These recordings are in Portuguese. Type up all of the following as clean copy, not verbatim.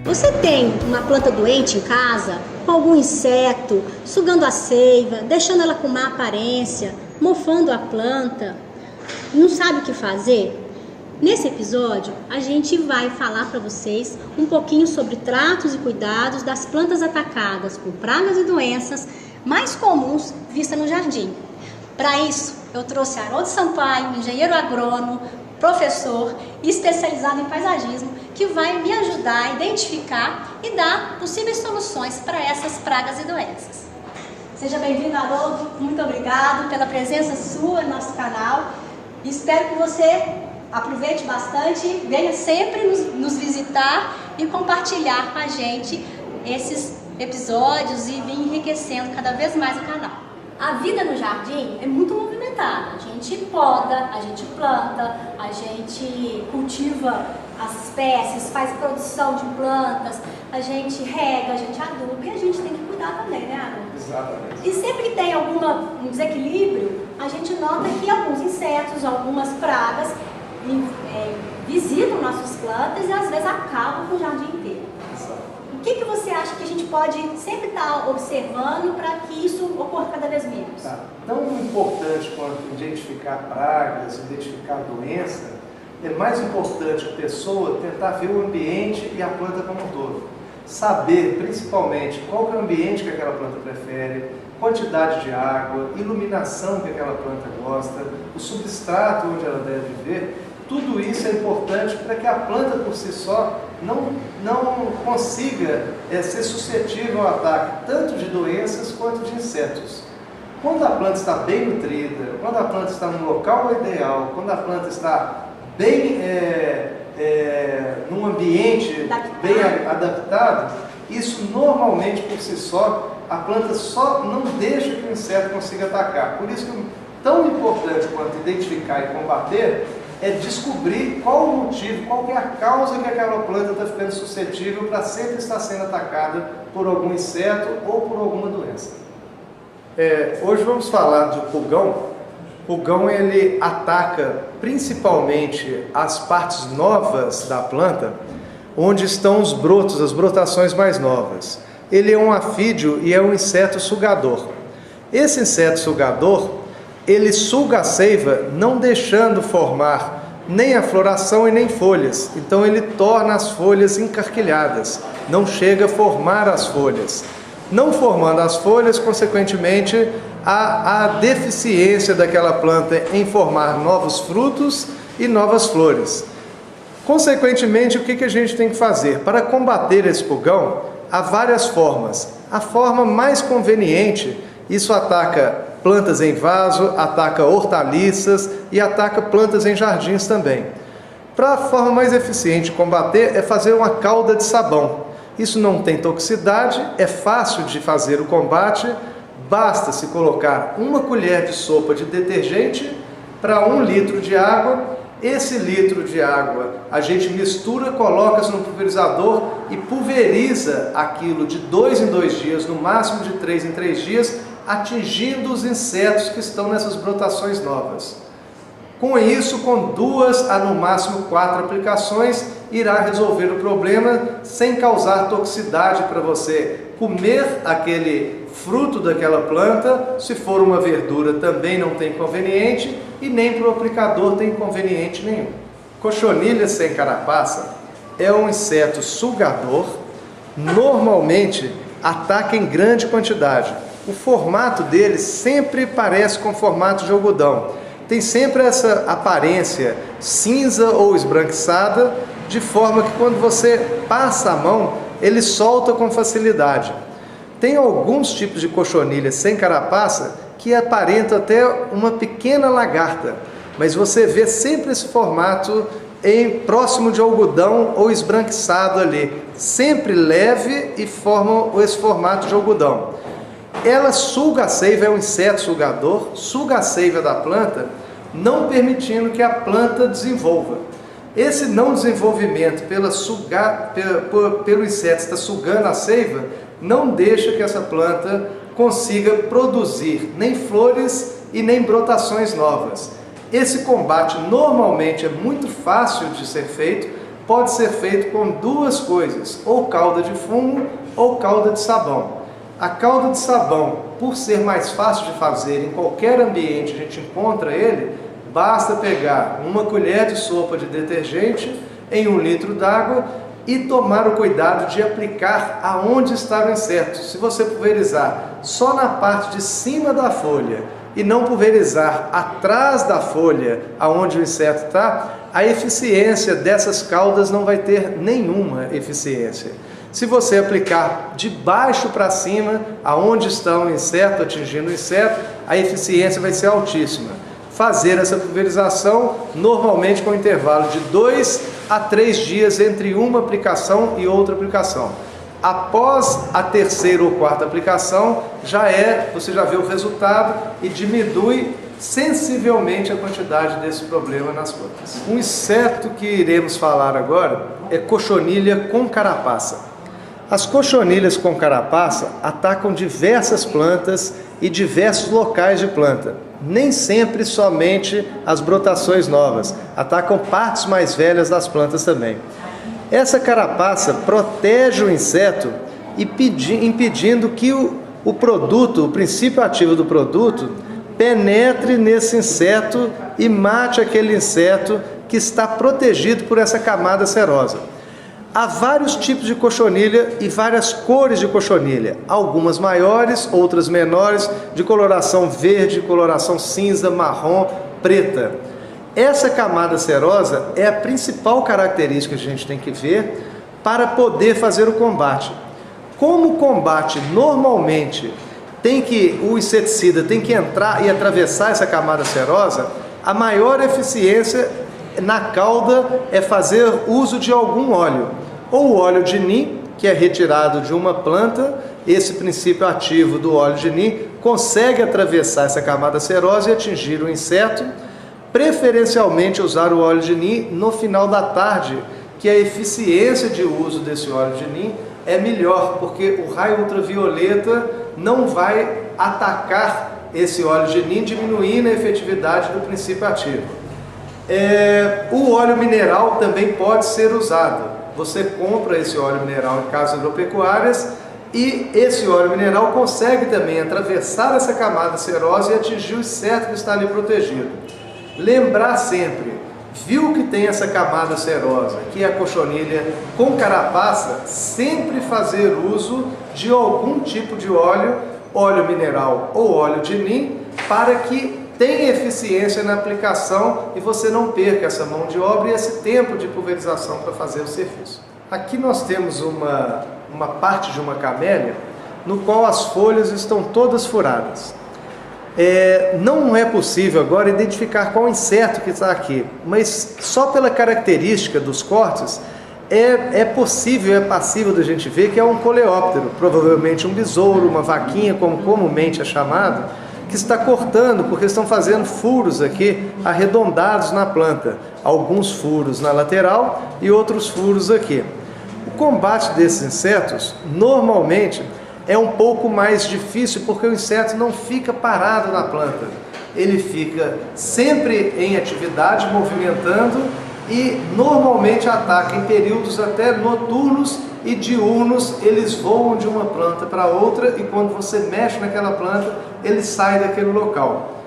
Você tem uma planta doente em casa, com algum inseto, sugando a seiva, deixando ela com má aparência, mofando a planta, não sabe o que fazer? Nesse episódio, a gente vai falar para vocês um pouquinho sobre tratos e cuidados das plantas atacadas por pragas e doenças mais comuns vistas no jardim. Para isso, eu trouxe Haroldo Sampaio, engenheiro agrônomo, professor especializado em paisagismo, que vai me ajudar a identificar e dar possíveis soluções para essas pragas e doenças. Seja bem-vindo, Haroldo. Muito obrigado pela presença sua no nosso canal. Espero que você aproveite bastante, venha sempre nos visitar e compartilhar com a gente esses episódios e vir enriquecendo cada vez mais o canal. A vida no jardim é muito movimentada. A gente poda, a gente planta, a gente cultiva as espécies, faz produção de plantas, a gente rega, a gente aduba e a gente tem que cuidar também, né, Haroldo? Exatamente. E sempre que tem um desequilíbrio, a gente nota que alguns insetos, algumas pragas visitam nossas plantas e às vezes acabam com o jardim inteiro. O que você acha que a gente pode sempre estar observando para que isso ocorra cada vez menos? Tão importante quanto identificar pragas, identificar doença, é mais importante a pessoa tentar ver o ambiente e a planta como um todo. Saber, principalmente, qual é o ambiente que aquela planta prefere, quantidade de água, iluminação que aquela planta gosta, o substrato onde ela deve viver. Tudo isso é importante para que a planta por si só não consiga ser suscetível ao ataque tanto de doenças quanto de insetos. Quando a planta está bem nutrida, quando a planta está no local ideal, quando a planta está bem num ambiente bem adaptado, isso normalmente por si só, a planta só não deixa que o inseto consiga atacar. Por isso que tão importante quanto identificar e combater é descobrir qual o motivo, qual é a causa que aquela planta está ficando suscetível para sempre estar sendo atacada por algum inseto ou por alguma doença. Hoje vamos falar do pulgão. O pulgão ele ataca principalmente as partes novas da planta, onde estão os brotos, as brotações mais novas. Ele é um afídeo e é um inseto sugador. Esse inseto sugador ele suga a seiva, não deixando formar nem a floração e nem folhas. Então ele torna as folhas encarquilhadas, não chega a formar as folhas. Não formando as folhas, consequentemente, há a deficiência daquela planta em formar novos frutos e novas flores. Consequentemente, o que a gente tem que fazer? Para combater esse pulgão, há várias formas. A forma mais conveniente, isso ataca plantas em vaso, ataca hortaliças e ataca plantas em jardins também. Para a forma mais eficiente de combater é fazer uma calda de sabão. Isso não tem toxicidade, é fácil de fazer o combate, basta-se colocar 1 colher de sopa de detergente para 1 litro de água. Esse litro de água a gente mistura, coloca-se no pulverizador e pulveriza aquilo de 2 em 2 dias, no máximo de 3 em 3 dias, atingindo os insetos que estão nessas brotações novas. Com isso, com 2 a no máximo 4 aplicações, irá resolver o problema sem causar toxicidade para você comer aquele fruto daquela planta. Se for uma verdura também não tem inconveniente e nem para o aplicador tem inconveniente nenhum. Cochonilha sem carapaça é um inseto sugador, normalmente ataca em grande quantidade. O formato dele sempre parece com formato de algodão. Tem sempre essa aparência cinza ou esbranquiçada, de forma que quando você passa a mão, ele solta com facilidade. Tem alguns tipos de cochonilha sem carapaça que aparentam até uma pequena lagarta, mas você vê sempre esse formato próximo de algodão ou esbranquiçado ali, sempre leve e forma esse formato de algodão. Ela suga a seiva, é um inseto sugador, suga a seiva da planta, não permitindo que a planta desenvolva. Esse não desenvolvimento pelo inseto estar sugando a seiva, não deixa que essa planta consiga produzir nem flores e nem brotações novas. Esse combate normalmente é muito fácil de ser feito, pode ser feito com duas coisas, ou calda de fumo ou calda de sabão. A calda de sabão, por ser mais fácil de fazer, em qualquer ambiente a gente encontra ele, basta pegar uma colher de sopa de detergente em 1 litro d'água e tomar o cuidado de aplicar aonde está o inseto. Se você pulverizar só na parte de cima da folha e não pulverizar atrás da folha, aonde o inseto está, a eficiência dessas caldas não vai ter nenhuma eficiência. Se você aplicar de baixo para cima, aonde está o inseto, atingindo o inseto, a eficiência vai ser altíssima. Fazer essa pulverização normalmente com intervalo de 2 a 3 dias entre uma aplicação e outra aplicação. Após a 3ª ou 4ª aplicação, você já vê o resultado e diminui sensivelmente a quantidade desse problema nas plantas. Um inseto que iremos falar agora é cochonilha com carapaça. As cochonilhas com carapaça atacam diversas plantas e diversos locais de planta. Nem sempre somente as brotações novas, atacam partes mais velhas das plantas também. Essa carapaça protege o inseto impedindo que o produto, o princípio ativo do produto, penetre nesse inseto e mate aquele inseto que está protegido por essa camada serosa. Há vários tipos de cochonilha e várias cores de cochonilha, algumas maiores, outras menores, de coloração verde, coloração cinza, marrom, preta. Essa camada serosa é a principal característica que a gente tem que ver para poder fazer o combate. Como o combate normalmente o inseticida tem que entrar e atravessar essa camada serosa, a maior eficiência na calda é fazer uso de algum óleo, ou o óleo de Neem, que é retirado de uma planta. Esse princípio ativo do óleo de Neem consegue atravessar essa camada serosa e atingir o inseto. Preferencialmente usar o óleo de Neem no final da tarde, que a eficiência de uso desse óleo de Neem é melhor, porque o raio ultravioleta não vai atacar esse óleo de Neem, diminuindo a efetividade do princípio ativo. O óleo mineral também pode ser usado. Você compra esse óleo mineral em casas agropecuárias e esse óleo mineral consegue também atravessar essa camada serosa e atingir o inseto que está ali protegido. Lembrar sempre, viu que tem essa camada serosa, que é a cochonilha com carapaça, sempre fazer uso de algum tipo de óleo mineral ou óleo de Neem, para que tenha eficiência na aplicação e você não perca essa mão de obra e esse tempo de pulverização para fazer o serviço. Aqui nós temos uma parte de uma camélia no qual as folhas estão todas furadas. Não é possível agora identificar qual inseto que está aqui, mas só pela característica dos cortes é possível, é passível da gente ver que é um coleóptero, provavelmente um besouro, uma vaquinha, como comumente é chamado, que está cortando, porque estão fazendo furos aqui arredondados na planta, alguns furos na lateral e outros furos aqui. O combate desses insetos normalmente é um pouco mais difícil, porque o inseto não fica parado na planta, ele fica sempre em atividade, movimentando, e normalmente ataca em períodos até noturnos e diurnos. Eles voam de uma planta para outra e quando você mexe naquela planta, ele sai daquele local.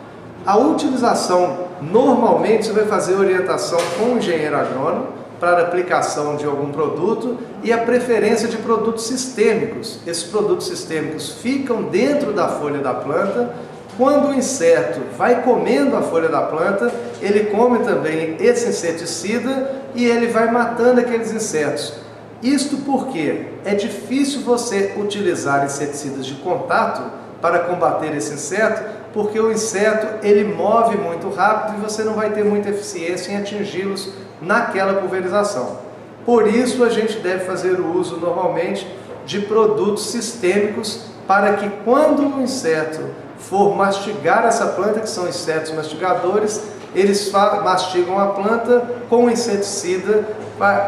A utilização, normalmente você vai fazer orientação com o engenheiro agrônomo para a aplicação de algum produto e a preferência de produtos sistêmicos. Esses produtos sistêmicos ficam dentro da folha da planta. Quando o inseto vai comendo a folha da planta, ele come também esse inseticida e ele vai matando aqueles insetos. Isto porque é difícil você utilizar inseticidas de contato para combater esse inseto, porque o inseto ele move muito rápido e você não vai ter muita eficiência em atingi-los naquela pulverização. Por isso a gente deve fazer o uso normalmente de produtos sistêmicos, para que quando o inseto for mastigar essa planta, que são insetos mastigadores, eles mastigam a planta com inseticida.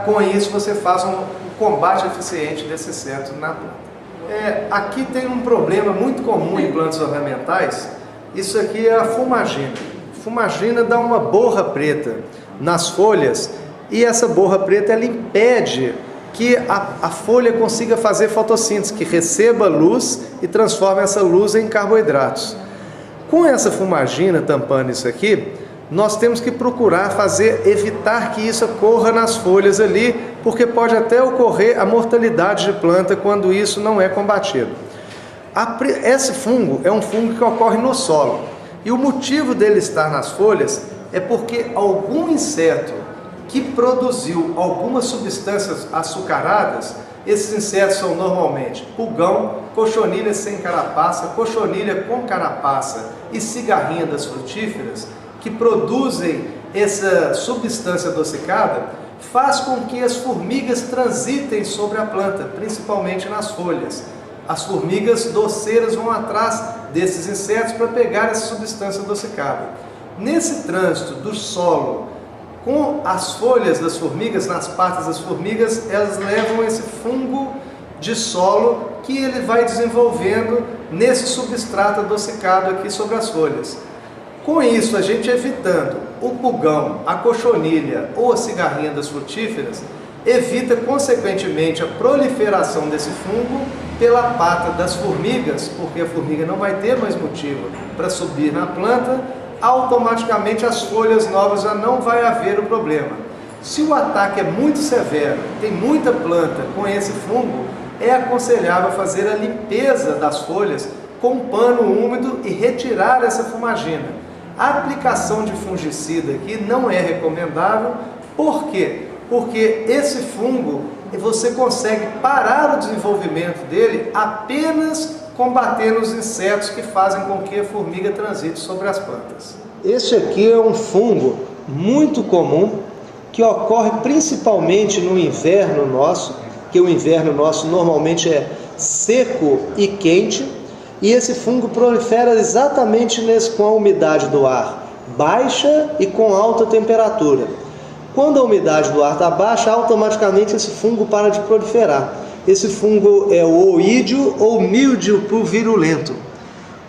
Com isso você faz um combate eficiente desse inseto na planta. Aqui tem um problema muito comum em plantas ornamentais. Isso aqui é a fumagina. Fumagina dá uma borra preta nas folhas e essa borra preta ela impede que a folha consiga fazer fotossíntese, que receba luz e transforme essa luz em carboidratos. Com essa fumagina tampando isso aqui, nós temos que procurar evitar que isso ocorra nas folhas ali, porque pode até ocorrer a mortalidade de planta quando isso não é combatido. Esse fungo é um fungo que ocorre no solo, e o motivo dele estar nas folhas é porque algum inseto que produziu algumas substâncias açucaradas, esses insetos são normalmente pulgão, cochonilha sem carapaça, cochonilha com carapaça e cigarrinha das frutíferas, que produzem essa substância adocicada, faz com que as formigas transitem sobre a planta, principalmente nas folhas. As formigas doceiras vão atrás desses insetos para pegar essa substância adocicada. Nesse trânsito do solo com as folhas das formigas, nas patas das formigas, elas levam esse fungo de solo que ele vai desenvolvendo nesse substrato adocicado aqui sobre as folhas. Com isso, a gente evitando o pulgão, a cochonilha ou a cigarrinha das frutíferas, evita consequentemente a proliferação desse fungo pela pata das formigas, porque a formiga não vai ter mais motivo para subir na planta, automaticamente as folhas novas já não vai haver o problema. Se o ataque é muito severo, tem muita planta com esse fungo, é aconselhável fazer a limpeza das folhas com um pano úmido e retirar essa fumagina. A aplicação de fungicida aqui não é recomendável. Por quê? Porque esse fungo, você consegue parar o desenvolvimento dele apenas combatendo os insetos que fazem com que a formiga transite sobre as plantas. Este aqui é um fungo muito comum, que ocorre principalmente no inverno nosso, que o inverno nosso normalmente é seco e quente, e esse fungo prolifera exatamente com a umidade do ar baixa e com alta temperatura. Quando a umidade do ar está baixa, automaticamente esse fungo para de proliferar. Esse fungo é o oídio ou míldio pulvirulento.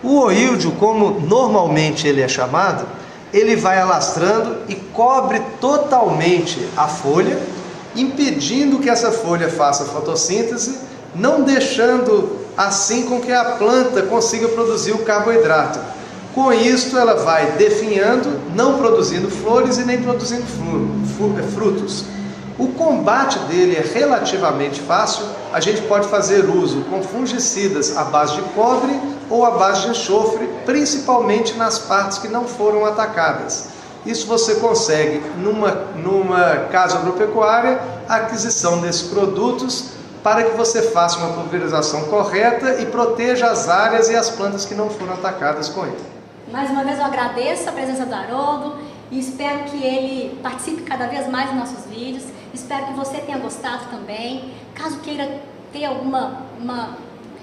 O oídio, como normalmente ele é chamado, ele vai alastrando e cobre totalmente a folha, impedindo que essa folha faça fotossíntese, não deixando assim com que a planta consiga produzir o carboidrato. Com isso, ela vai definhando, não produzindo flores e nem produzindo frutos. O combate dele é relativamente fácil. A gente pode fazer uso com fungicidas à base de cobre ou à base de enxofre, principalmente nas partes que não foram atacadas. Isso você consegue numa casa agropecuária, a aquisição desses produtos para que você faça uma pulverização correta e proteja as áreas e as plantas que não foram atacadas com ele. Mais uma vez eu agradeço a presença do Haroldo e espero que ele participe cada vez mais dos nossos vídeos. Espero que você tenha gostado também. Caso queira ter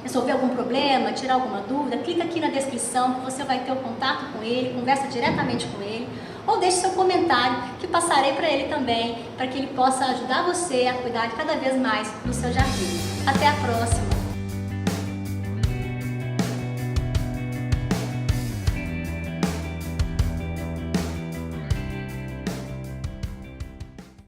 resolver algum problema, tirar alguma dúvida, clica aqui na descrição que você vai ter o contato com ele, conversa diretamente com ele, ou deixe seu comentário que passarei para ele também, para que ele possa ajudar você a cuidar cada vez mais do seu jardim. Até a próxima!